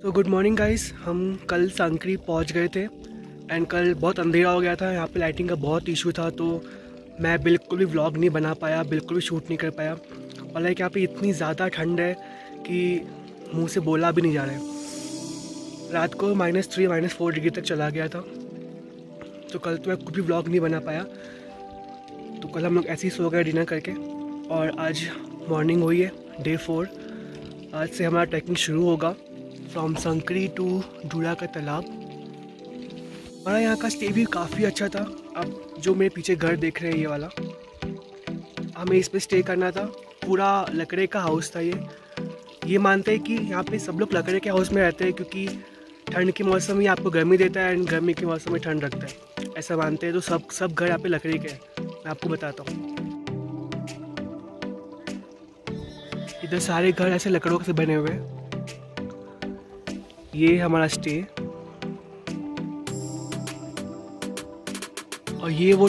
तो good morning guys, हम कल सांकरी पहुंच गए थे एंड कल बहुत अंधेरा हो गया था। यहाँ पे लाइटिंग का बहुत इशू था, तो मैं बिल्कुल भी व्लॉग नहीं बना पाया, बिल्कुल भी शूट नहीं कर पाया। और लाइक यहाँ पे इतनी ज़्यादा ठंड है कि मुंह से बोला भी नहीं जा रहा है। रात को -3 -4 डिग्री तक चला गया था, तो कल तो मैं कुछ भी व्लॉग नहीं बना पाया। तो कल हम लोग ऐसे ही सो गए डिनर करके, और आज मॉर्निंग हुई है, डे 4। आज से हमारा ट्रैकिंग शुरू होगा फ्रॉम संकरी टू डूरा का तालाब। हमारा यहाँ का स्टे भी काफ़ी अच्छा था। अब जो मेरे पीछे घर देख रहे हैं, ये वाला, हमें इस पे स्टे करना था। पूरा लकड़े का हाउस था ये मानते हैं कि यहाँ पे सब लोग लकड़े के हाउस में रहते हैं, क्योंकि ठंड के मौसम में आपको गर्मी देता है एंड गर्मी के मौसम में ठंड रखता है, ऐसा मानते हैं। तो सब घर यहाँ पे लकड़ी के हैं। मैं आपको बताता हूँ, इधर सारे घर ऐसे लकड़ों से बने हुए हैं। ये हमारा स्टे, और ये वो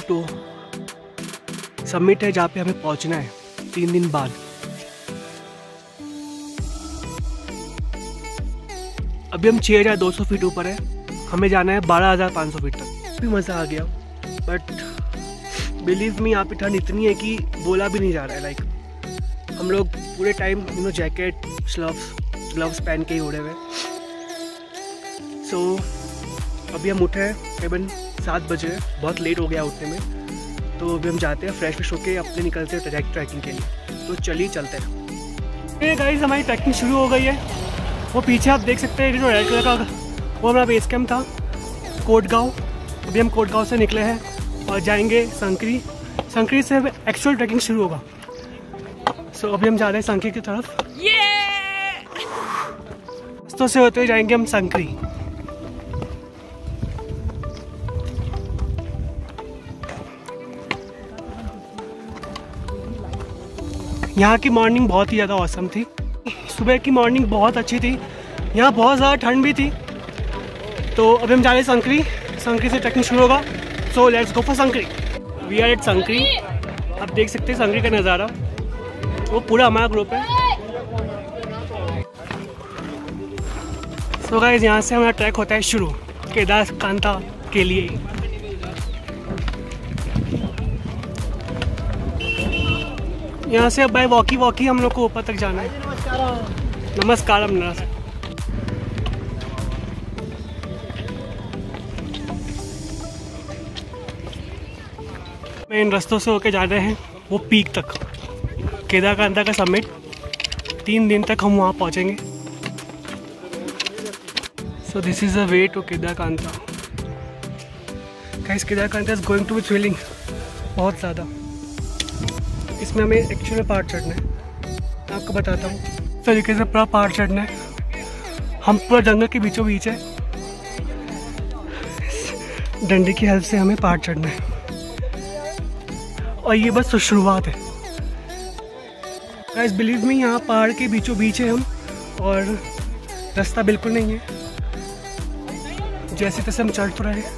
समिट है जहाँ पे हमें पहुँचना है 3 दिन बाद। अभी हम 6200 फीट ऊपर है, हमें जाना है 12500 फीट तक। भी मज़ा आ गया, बट बिलीव मी यहाँ पे ठंड इतनी है कि बोला भी नहीं जा रहा है। लाइक हम लोग पूरे टाइम जैकेट, ग्लव्स पहन के ही उड़े हुए। सो अभी हम उठे हैं करीबन 7 बजे, बहुत लेट हो गया उठने में। तो अभी हम जाते हैं, फ्रेश होके अपने निकलते हैं डायरेक्ट ट्रैकिंग के लिए। तो चलिए चलते हैं। ये गाइस हमारी ट्रैकिंग शुरू हो गई है। वो पीछे आप देख सकते हैं जो रेड कलर का, वो हमारा बेस कैंप था, कोटगांव। अभी हम कोटगांव से निकले हैं और जाएंगे संकरी से एक्चुअल ट्रैकिंग शुरू होगा। सो अभी हम जा रहे हैं संकरी की तरफ। रास्तों से होते हुए जाएंगे हम संकरी। यहाँ की मॉर्निंग बहुत ही ज़्यादा औसम थी। सुबह की मॉर्निंग बहुत अच्छी थी, यहाँ बहुत ज़्यादा ठंड भी थी। तो अभी हम जा रहे हैं संकरी से ट्रैकिंग शुरू होगा। सो लेट्स गो फॉर संकरी। वी आर एट संकरी। आप देख सकते हैं संकरी का नज़ारा, वो पूरा हमारा ग्रुप है। सो गाइस यहाँ से हमारा ट्रैक होता है शुरू केदारकांता के लिए। यहाँ से अब बाय वॉकी हम लोग को ऊपर तक जाना है। नमस्कारम। मैं इन रास्तों से होके जा रहे हैं वो पीक तक, केदारकांता का समिट। 3 दिन तक हम वहाँ पहुँचेंगे। So this is the way to Kedarkantha. Guys Kedarkantha is going to be thrilling, बहुत ज़्यादा। इसमें हमें एक्चुअल में पहाड़ चढ़ना है, मैं आपको बताता हूँ। इस तरीके से पूरा पहाड़ चढ़ना है। हम पूरा जंगल के बीचों बीच है, डंडे की हेल्प से हमें पहाड़ चढ़ना है। और ये बस शुरुआत है गाइस, बिलीव मी। यहाँ पहाड़ के बीचों बीच है हम, और रास्ता बिल्कुल नहीं है। जैसे तैसे हम चढ़ तो रहे हैं,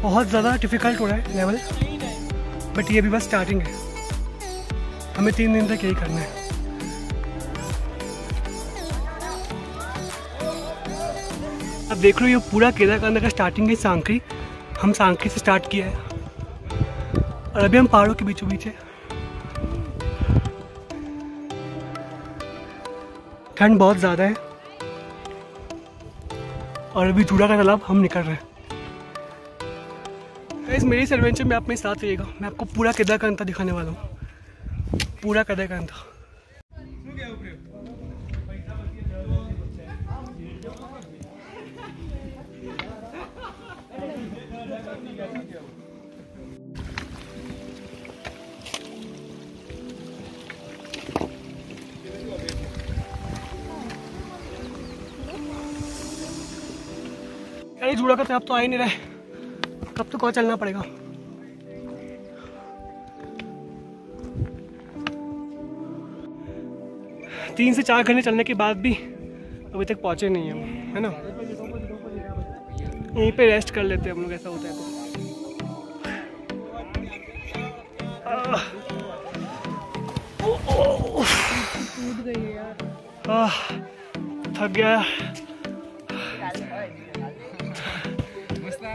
बहुत ज़्यादा डिफिकल्ट हो रहा है लेवल, बट ये भी बस स्टार्टिंग है। हमें 3 दिन तक यही करना है। अब देख लो, ये पूरा केदारकांता का स्टार्टिंग है सांकरी। हम सांकरी से स्टार्ट किया है, और अभी हम पहाड़ों के बीचों बीच है। ठंड बहुत ज़्यादा है, और अभी डूरा का तालाब हम निकल रहे हैं। इस मेरी इस एडवेंचर में आप मेरे साथ रहिएगा। मैं आपको पूरा केदारकांता दिखाने वाला हूँ, पूरा केदारकांता। अरे जुड़ा का तालाब तो आ ही नहीं रहा है, कब तक और चलना पड़ेगा। तीन से 4 घंटे चलने के बाद भी अभी तक पहुंचे नहीं हम, है ना। यहीं पे रेस्ट कर लेते हैं हम लोग, ऐसा होता है तो। थक गया।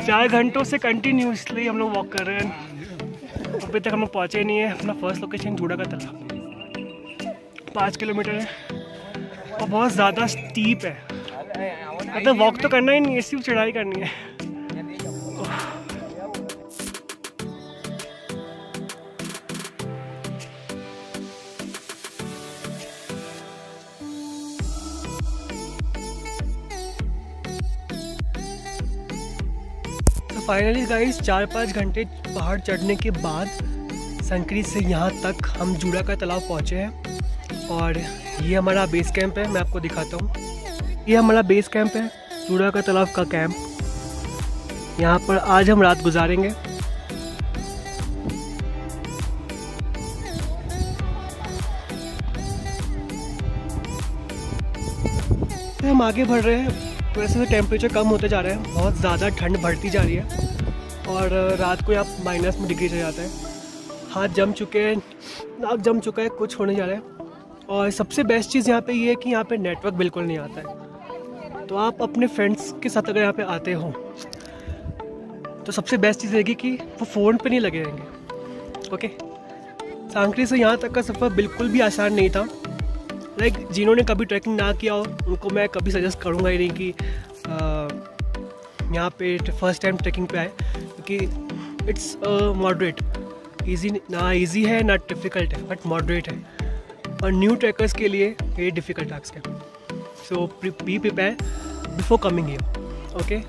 4 घंटों से कंटिन्यूसली हम लोग वॉक कर रहे हैं। अभी तक हम लोग पहुँचे नहीं है। अपना फर्स्ट लोकेशन जूड़ा का तालाब 5 किलोमीटर है और बहुत ज़्यादा स्टीप है। मतलब वॉक तो करना ही नहीं है, सिर्फ चढ़ाई करनी है। तो फाइनली गाइस 4-5 घंटे पहाड़ चढ़ने के बाद संकरी से यहाँ तक हम जूड़ा का तालाब पहुँचे हैं। और ये हमारा बेस कैंप है, मैं आपको दिखाता हूँ। ये हमारा बेस कैंप है, जूड़ा का तालाब का कैंप। यहाँ पर आज हम रात गुजारेंगे। तो हम आगे बढ़ रहे हैं। वैसे तो टेम्परेचर कम होते जा रहा है, बहुत ज़्यादा ठंड बढ़ती जा रही है और रात को यहाँ माइनस में डिग्री चल जाता है। हाथ जम चुके हैं, नाक जम चुका है, कुछ होने जा रहा है। और सबसे बेस्ट चीज़ यहाँ पे ये है कि यहाँ पे नेटवर्क बिल्कुल नहीं आता है। तो आप अपने फ्रेंड्स के साथ अगर यहाँ पे आते हो तो सबसे बेस्ट चीज़ रहेगी कि वो फ़ोन पे नहीं लगे रहेंगे। ओके, सांकरी से यहाँ तक का सफ़र बिल्कुल भी आसान नहीं था। लाइक जिन्होंने कभी ट्रैकिंग ना किया हो उनको मैं कभी सजेस्ट करूँगा ही नहीं कि यहाँ पे फर्स्ट टाइम ट्रैकिंग पे आए, क्योंकि इट्स मॉडरेट। ईजी ना ईजी है ना डिफ़िकल्ट है, बट मॉडरेट है। और न्यू ट्रैकर्स के लिए ये डिफ़िकल्ट टास्क है। So be prepare before coming here. Okay,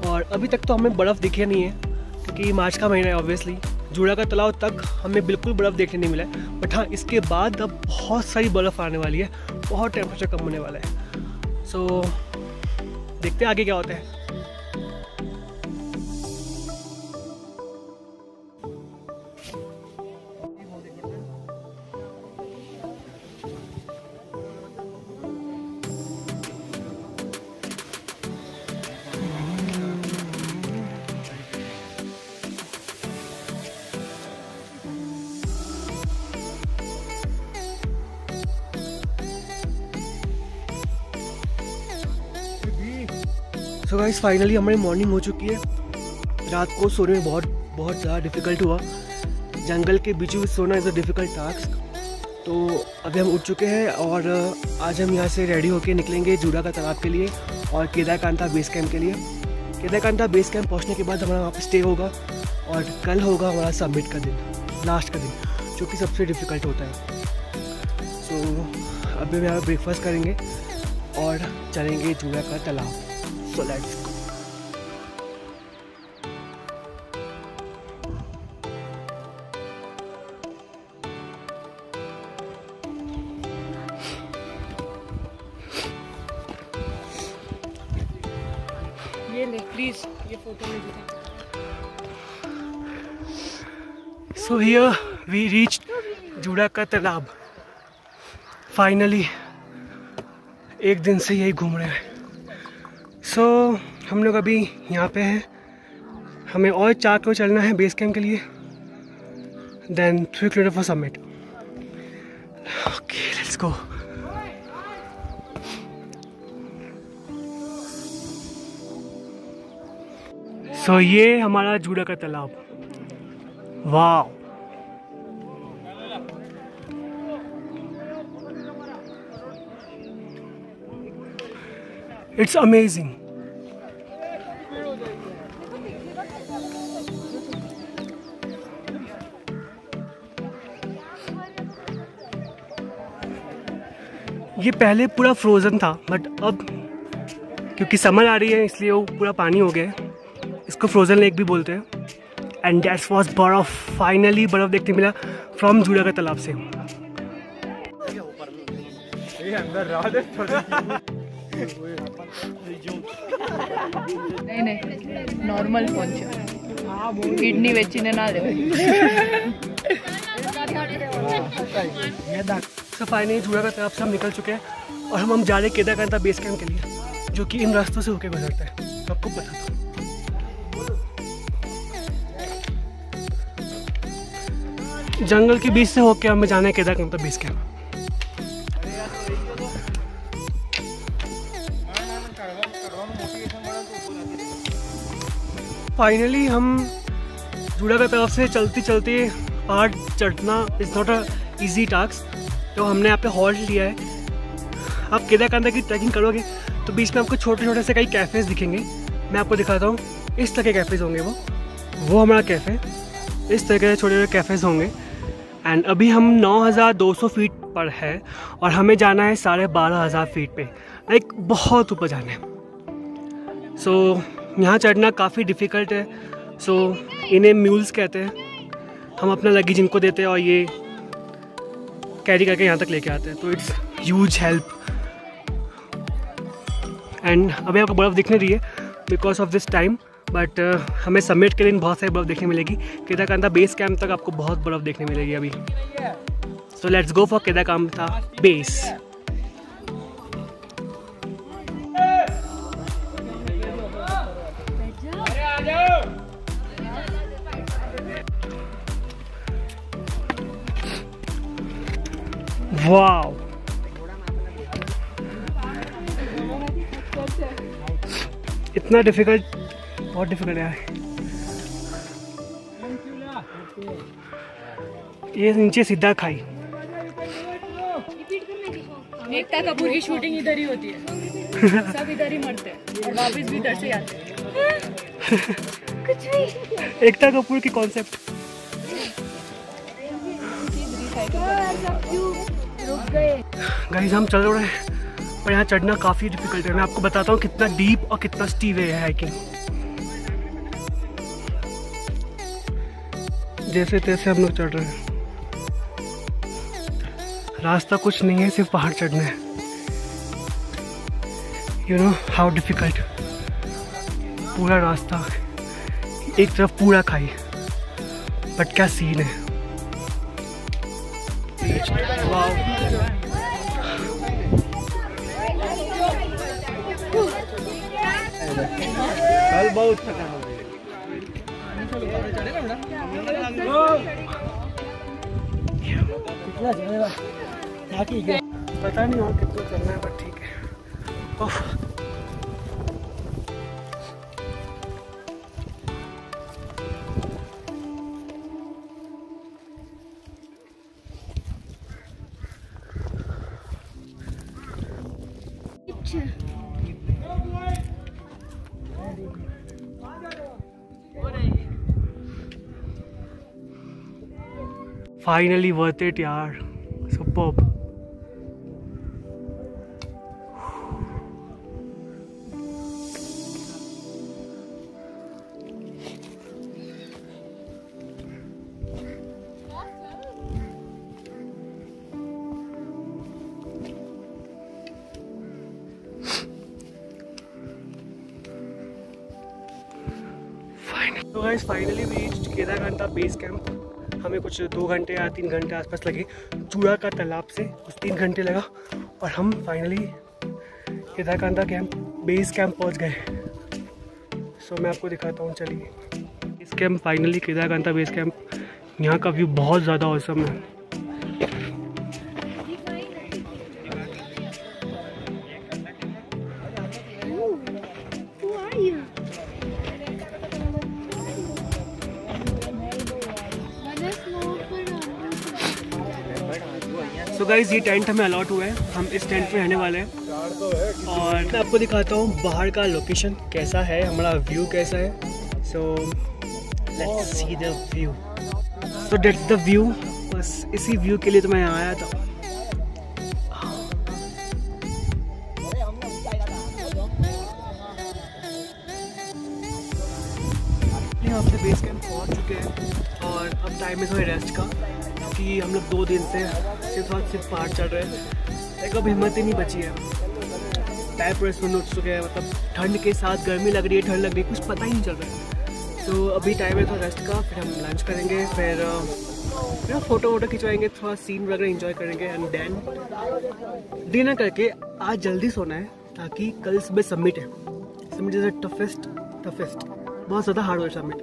और अभी तक तो हमें बर्फ़ दिखी नहीं है क्योंकि मार्च का महीना है। ऑब्वियसली जूड़ा का तालाब तक हमें बिल्कुल बर्फ़ देखने नहीं मिला है, बट हाँ इसके बाद अब बहुत सारी बर्फ़ आने वाली है, बहुत टेम्परेचर कम होने वाला है। सो देखते हैं आगे क्या होता है। सो गाइस फाइनली हमारी मॉर्निंग हो चुकी है। रात को सोने में बहुत ज़्यादा डिफ़िकल्ट हुआ। जंगल के बीच में सोना इज़ अ डिफ़िकल्ट टास्क। तो अभी हम उठ चुके हैं और आज हम यहाँ से रेडी होके निकलेंगे जूड़ा का तालाब के लिए और केदारकांठा बेस कैंप के लिए। केदारकांठा बेस कैंप पहुँचने के बाद हमारा वहाँ पर स्टे होगा और कल होगा हमारा सबमिट का दिन, लास्ट का दिन, जो कि सबसे डिफ़िकल्ट होता है। सो अभी हम यहाँ ब्रेकफास्ट करेंगे और चलेंगे जूड़ा का तालाब। So let's go. ये ले प्लीज, ये फोटो ले लीजिए। So here we reached जूड़ा का तालाब। फाइनली एक दिन से यही घूम रहे हैं। सो हम लोग अभी यहाँ पे हैं। हमें और 4 किलो चलना है बेस कैंप के लिए, then 3 kilometre for summit. Okay let's go. So ये हमारा जूड़ा का तालाब। वाह, इट्स अमेजिंग। ये पहले पूरा फ्रोज़न था, बट अब क्योंकि समर आ रही है इसलिए वो पूरा पानी हो गया है। इसको फ्रोज़न लेक भी बोलते हैं। एंड दैट्स वाज बर्फ़। फाइनली बर्फ़ देखने मिला फ्रॉम जूड़ा का तालाब से। नहीं नॉर्मल फोन किडनी बेचने ना दे। तो फाइनली जूड़ा का तालाब से हम निकल चुके हैं और हम जा रहे हैं केदारकांठा बेस कैंप के लिए, जो कि इन रास्तों से होकर गुजरता है। तो आपको बताता हूँ। जंगल के बीच से होकर हमें जाना है केदारकांठा बेस कैंप। फाइनली हम जुड़ा की तरफ से चलते चलते पहाड़ चढ़ना is not a easy task. तो हमने यहाँ पे हॉल्ट लिया है। आप केदारकंदा की ट्रैकिंग करोगे तो बीच में आपको छोटे छोटे से कई कैफ़ेज़ दिखेंगे। मैं आपको दिखाता हूँ, इस तरह के कैफ़ेज़ होंगे वो हमारा कैफ़े, इस तरह के छोटे छोटे कैफ़ेज़ होंगे। एंड अभी हम 9200 फीट पर है और हमें जाना है 12,500 फीट पे, लाइक बहुत ऊपर जाना है। सो यहाँ चढ़ना काफ़ी डिफ़िकल्ट है। सो इन्हें म्यूल्स कहते हैं। हम अपना लगेज इनको देते हैं और ये कैरी करके यहाँ तक लेके आते हैं। तो इट्स ह्यूज हेल्प। एंड अभी आपको बर्फ़ दिखने रही है because of this time, but हमें समिट के दिन बहुत सारी बर्फ़ देखने मिलेगी। केदारकंदा बेस कैंप तक आपको बहुत बर्फ़ देखने मिलेगी अभी। So let's go for Kedarkantha base. Wow, इतना डिफिकल्ट, बहुत डिफिकल्ट है। ये नीचे सीधा खाई। एकता कपूर की शूटिंग इधर ही होती है। सब इधर ही मरते हैं और वापस भी इधर से आते हैं। कुछ भी एकता कपूर की कॉन्सेप्ट। गाइस हम चल रहे हैं पर यहाँ चढ़ना काफ़ी डिफिकल्ट है। मैं आपको बताता हूँ कितना डीप और कितना स्टीप है हाइकिंग। जैसे तैसे हम लोग चढ़ रहे हैं। रास्ता कुछ नहीं है, सिर्फ पहाड़ चढ़ना है। You know how difficult. पूरा रास्ता एक तरफ पूरा खाई, बट क्या सीन है। कल बहुत थकान हो गई। पता नहीं और कितना चलना है, पर ठीक है। फाइनली वर्थ इट यार, सुपर्ब। तो guys finally we reached Kedarkantha base camp. हमें कुछ 2 घंटे या 3 घंटे आसपास लगे चूड़ा का तालाब से, कुछ 3 घंटे लगा और हम फाइनली केदारकंदा कैंप बेस कैंप पहुंच गए। सो मैं आपको दिखाता हूं, चलिए। इस कैंप फाइनली केदारकंदा बेस कैंप। यहाँ का व्यू बहुत ज़्यादा औसम है। तो गाइज ये टेंट हमें अलॉट हुआ है, हम इस टेंट में रहने वाले हैं। और मैं आपको दिखाता हूँ बाहर का लोकेशन कैसा है, हमारा व्यू कैसा है। So let's see the view. So that's the view. बस इसी व्यू के लिए तो मैं यहाँ आया था। यहाँ पे बेस कैंप पहुँच चुके हैं और अब टाइम है थोड़ी रेस्ट का, क्योंकि हम लोग 2 दिन से सिर्फ पहाड़ चढ़ रहे हैं। एक अब हिम्मत ही नहीं बची है। पैर पूरे सुन्न उठ चुके हैं, मतलब ठंड के साथ गर्मी लग रही है, ठंड लग रही है, कुछ पता ही नहीं चल रहा है। तो अभी टाइम है थोड़ा रेस्ट का, फिर हम लंच करेंगे, फिर फ़ोटो वोटो खिंचवाएंगे, थोड़ा सीन वगैरह एंजॉय करेंगे एंड देन डिनर करके आज जल्दी सोना है, ताकि कल सुबह सबमिट है। सबमिट इज़ द टफेस्ट, बहुत ज़्यादा हार्ड वर्क सबमिट।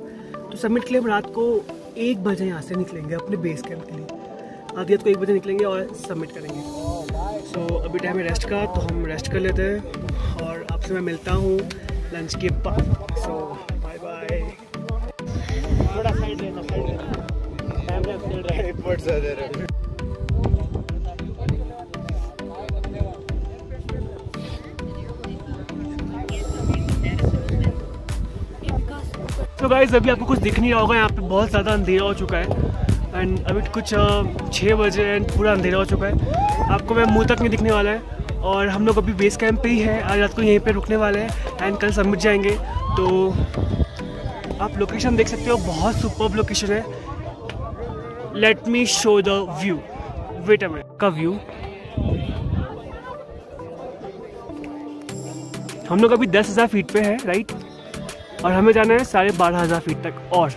तो सबमिट के लिए हम रात को 1 बजे यहाँ से निकलेंगे अपने बेस कैंप के लिए। आधी रात को 1 बजे निकलेंगे और सबमिट करेंगे। सो अभी टाइम है रेस्ट का, तो हम रेस्ट कर लेते हैं और आपसे मैं मिलता हूँ लंच के बाद। सो बाय बाय। तो गाइस अभी आपको कुछ दिख नहीं रहा होगा, यहाँ पे बहुत ज़्यादा अंधेरा हो चुका है एंड अभी कुछ 6 बजे एंड पूरा अंधेरा हो चुका है। आपको मैं मुंह तक नहीं दिखने वाला है और हम लोग अभी बेस कैंप पे ही है। आज रात को यहीं पे रुकने वाले हैं एंड कल समिट जाएंगे। तो आप लोकेशन देख सकते हो, बहुत सुपर्ब लोकेशन है। Let me show the view. Wait a minute का व्यू। हम लोग अभी 10,000 फीट पे है, राइट, और हमें जाना है 12,500 फीट तक और